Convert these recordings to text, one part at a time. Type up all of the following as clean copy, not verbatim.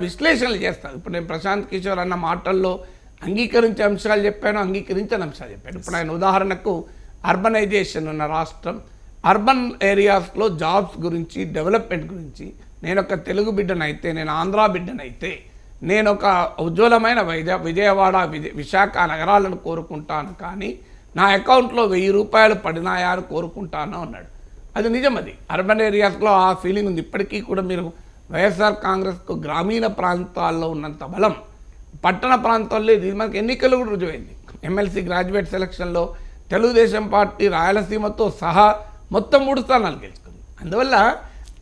విశ్లేషణలు చేస్తాను. ఇప్పుడు నేను ప్రశాంత్ కిషోర్ అన్న మాటల్లో అంగీకరించే అంశాలు చెప్పాను, అంగీకరించని అంశాలు చెప్పాను. ఇప్పుడు ఆయన ఉదాహరణకు అర్బనైజేషన్ ఉన్న రాష్ట్రం, అర్బన్ ఏరియాస్లో జాబ్స్ గురించి, డెవలప్మెంట్ గురించి, నేను ఒక తెలుగు బిడ్డనైతే, నేను ఆంధ్ర బిడ్డనైతే, నేను ఒక ఉజ్వలమైన విజయవాడ విశాఖ నగరాలను కోరుకుంటాను, కానీ నా అకౌంట్లో 1000 రూపాయలు పడినాయా అని కోరుకుంటాను అన్నాడు. అది నిజం. అది అర్బన్ ఏరియాస్లో ఆ ఫీలింగ్ ఉంది. ఇప్పటికీ కూడా మీరు వైఎస్ఆర్ కాంగ్రెస్కు గ్రామీణ ప్రాంతాల్లో ఉన్నంత బలం పట్టణ ప్రాంతాల్లో ఇది మనకు ఎన్నికలు కూడా రుజువైంది. ఎమ్మెల్సీ గ్రాడ్యుయేట్ సెలక్షన్లో తెలుగుదేశం పార్టీ రాయలసీమతో సహా మొత్తం 3 స్థానాలు గెలుచుకుంది. అందువల్ల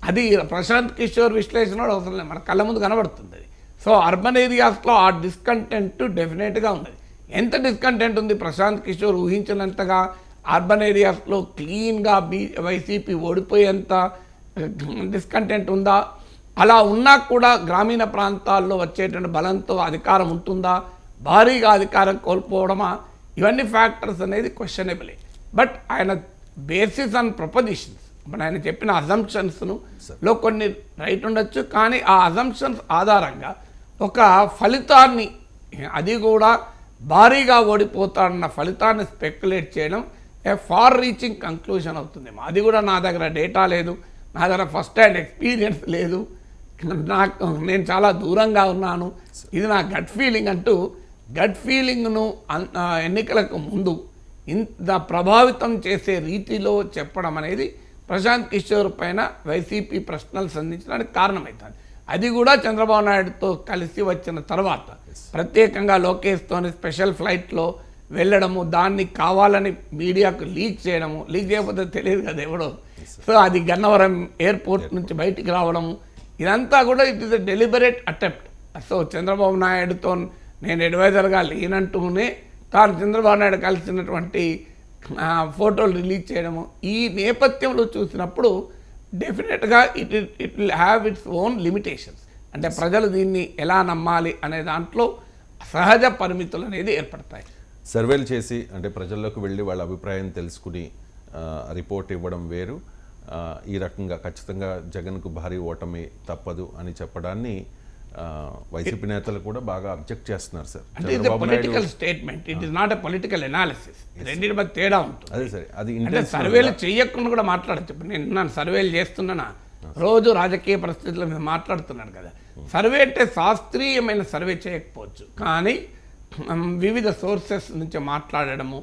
అది ప్రశాంత్ కిషోర్ విశ్లేషణ అవసరం లేదు, మన కళ్ళ ముందు కనబడుతుంది అది. సో అర్బన్ ఏరియాస్లో ఆ డిస్కంటెంట్ డెఫినెట్గా ఉన్నది. ఎంత డిస్కంటెంట్ ఉంది, ప్రశాంత్ కిషోర్ ఊహించినంతగా అర్బన్ ఏరియాస్లో క్లీన్గా వైసీపీ ఓడిపోయేంత డిస్కంటెంట్ ఉందా? అలా ఉన్నా కూడా గ్రామీణ ప్రాంతాల్లో వచ్చేటువంటి బలంతో అధికారం ఉంటుందా? భారీగా అధికారం కోల్పోవడమా? ఇవన్నీ ఫ్యాక్టర్స్ అనేది క్వశ్చనబులే. బట్ ఆయన బేసిస్ ఆన్ ప్రపోజిషన్స్, ఇప్పుడు ఆయన చెప్పిన అజంప్షన్స్ను లో కొన్ని రైట్ ఉండొచ్చు, కానీ ఆ అజంప్షన్స్ ఆధారంగా ఒక ఫలితాన్ని, అది కూడా భారీగా ఓడిపోతాడన్న ఫలితాన్ని స్పెక్యులేట్ చేయడం ఏ ఫార్ రీచింగ్ కంక్లూజన్ అవుతుంది. అది కూడా నా దగ్గర డేటా లేదు, నా దగ్గర ఫస్ట్ హ్యాండ్ ఎక్స్పీరియన్స్ లేదు, నేను చాలా దూరంగా ఉన్నాను, ఇది నా గట్ ఫీలింగ్ అంటూ గట్ ఫీలింగ్ను ఎన్నికలకు ముందు ఇంత ప్రభావితం చేసే రీతిలో చెప్పడం అనేది ప్రశాంత్ కిషోర్ పైన వైసీపీ ప్రశ్నలు సంధించడానికి కారణమవుతుంది. అది కూడా చంద్రబాబు నాయుడుతో కలిసి వచ్చిన తర్వాత ప్రత్యేకంగా లోకేష్తోని స్పెషల్ ఫ్లైట్లో వెళ్ళడము, దాన్ని కావాలని మీడియాకు లీక్ చేయడము, లీక్ చేయకపోతే తెలియదు కదా ఎవడో, సో అది గన్నవరం ఎయిర్పోర్ట్ నుంచి బయటికి రావడము, ఇదంతా కూడా it is a deliberate attempt. So Chandrababu నాయుడుతో నేను అడ్వైజర్గా లేనంటూనే తాను చంద్రబాబు నాయుడు కలిసినటువంటి ఫోటోలు రిలీజ్ చేయడము, ఈ నేపథ్యంలో చూసినప్పుడు డెఫినెట్గా it will have its own limitations. అంటే ప్రజలు దీన్ని ఎలా నమ్మాలి అనే దాంట్లో సహజ పరిమితులు అనేది ఏర్పడతాయి. సర్వేలు చేసి అంటే ప్రజల్లోకి వెళ్ళి వాళ్ళ అభిప్రాయం తెలుసుకుని రిపోర్ట్ ఇవ్వడం వేరు, ఈ రకంగా ఖచ్చితంగా జగన్కు భారీ ఓటమి తప్పదు అని చెప్పడాన్ని వైసీపీ నేతలు కూడా బాగా అబ్జెక్ట్ చేస్తున్నారు సార్. అంటే ఇది political statement, it is not a political analysis. రెండింటి మధ్య తేడా ఉంటుంది. అదే సరే, అది అంటే సర్వేలు చేయకుండా కూడా మాట్లాడచ్చు. ఇప్పుడు నేను సర్వేలు చేస్తున్నానా, రోజు రాజకీయ పరిస్థితుల మీద మాట్లాడుతున్నాను కదా. సర్వే అంటే శాస్త్రీయమైన సర్వే చేయకపోవచ్చు, కానీ వివిధ సోర్సెస్ నుంచి మాట్లాడడము,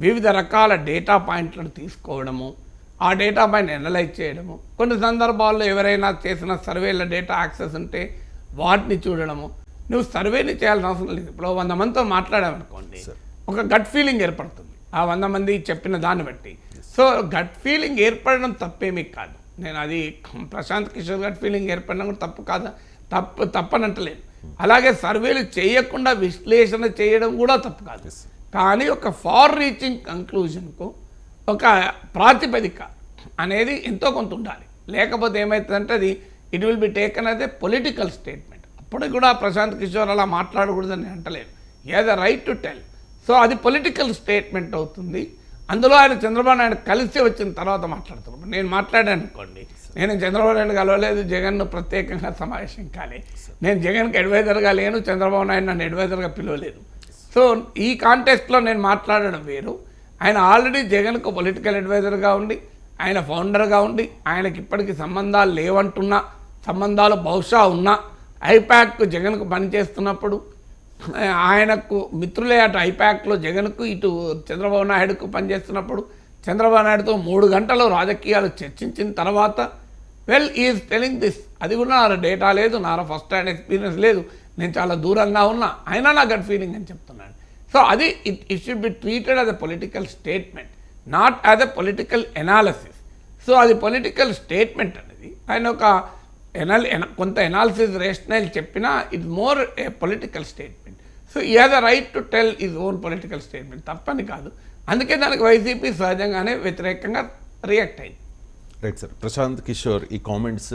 వివిధ రకాల డేటా పాయింట్లను తీసుకోవడము, ఆ డేటా పాయింట్ అనలైజ్ చేయడము, కొన్ని సందర్భాల్లో ఎవరైనా చేసిన సర్వేల డేటా యాక్సెస్ ఉంటే వాటిని చూడడము. నువ్వు సర్వేని చేయాల్సిన అవసరం లేదు. ఇప్పుడు 100 మందితో మాట్లాడామనుకోండి, ఒక గట్ ఫీలింగ్ ఏర్పడుతుంది ఆ 100 మంది చెప్పిన దాన్ని బట్టి. సో గట్ ఫీలింగ్ ఏర్పడడం తప్పేమీ కాదు. నేను అది ప్రశాంత్ కిషోర్ గట్ ఫీలింగ్ ఏర్పడడం కూడా తప్పు కాదు, తప్పనంటలేదు. అలాగే సర్వేలు చేయకుండా విశ్లేషణ చేయడం కూడా తప్పు కాదు, కానీ ఒక ఫార్ రీచింగ్ కంక్లూజన్కు ఒక ప్రాతిపదిక అనేది ఎంతో కొంత ఉండాలి. లేకపోతే ఏమవుతుందంటే అది it will be taken as a political statement. అప్పుడు కూడా ప్రశాంత్ కిషోర్ అలా మాట్లాడకూడదని నేను అంటలేదు, as a right to tell. So అది పొలిటికల్ స్టేట్మెంట్ అవుతుంది. అందులో ఆయన చంద్రబాబు నాయుడు కలిసి వచ్చిన తర్వాత మాట్లాడుతున్నాను. నేను మాట్లాడాను అనుకోండి, నేను చంద్రబాబు నాయుడు కలవలేదు, జగన్ను ప్రత్యేకంగా సమావేశం కాలే, నేను జగన్కి అడ్వైజర్గా లేను, చంద్రబాబు నాయుడు నన్ను అడ్వైజర్గా పిలవలేదు. సో ఈ కాంటెక్స్ట్లో నేను మాట్లాడడం వేరు. ఆయన ఆల్రెడీ జగన్కు పొలిటికల్ అడ్వైజర్గా ఉండి, ఆయన ఫౌండర్గా ఉండి, ఆయనకి ఇప్పటికీ సంబంధాలు లేవంటున్నా, సంబంధాలు బహుశా ఉన్నా, ఐపాక్ జగన్కు పనిచేస్తున్నప్పుడు ఆయనకు మిత్రులే అటు ఐపాక్లో జగన్కు, ఇటు చంద్రబాబు నాయుడుకు పనిచేస్తున్నప్పుడు చంద్రబాబు నాయుడుతో 3 గంటలు రాజకీయాలు చర్చించిన తర్వాత వెల్ ఈజ్ టెలింగ్ దిస్. అది కూడా నా డేటా లేదు, నా ఫస్ట్ హ్యాండ్ ఎక్స్పీరియన్స్ లేదు, నేను చాలా దూరంగా ఉన్నా, అయినా నా గట్ ఫీలింగ్ అని చెప్తున్నాను. సో అది it should be treated as a political statement, not as a political analysis. So అది పొలిటికల్ స్టేట్మెంట్ అనేది ఆయన ఒక కొంత ఎనాలిసిస్ రేషనల్ చెప్పినా it's more a political statement. So he has a right to tell his own political statement, తప్పని కాదు. అందుకే దానికి వైసీపీ సహజంగానే వ్యతిరేకంగా రియాక్ట్ అయింది. Right sir. ప్రశాంత్ కిషోర్ ఈ కామెంట్స్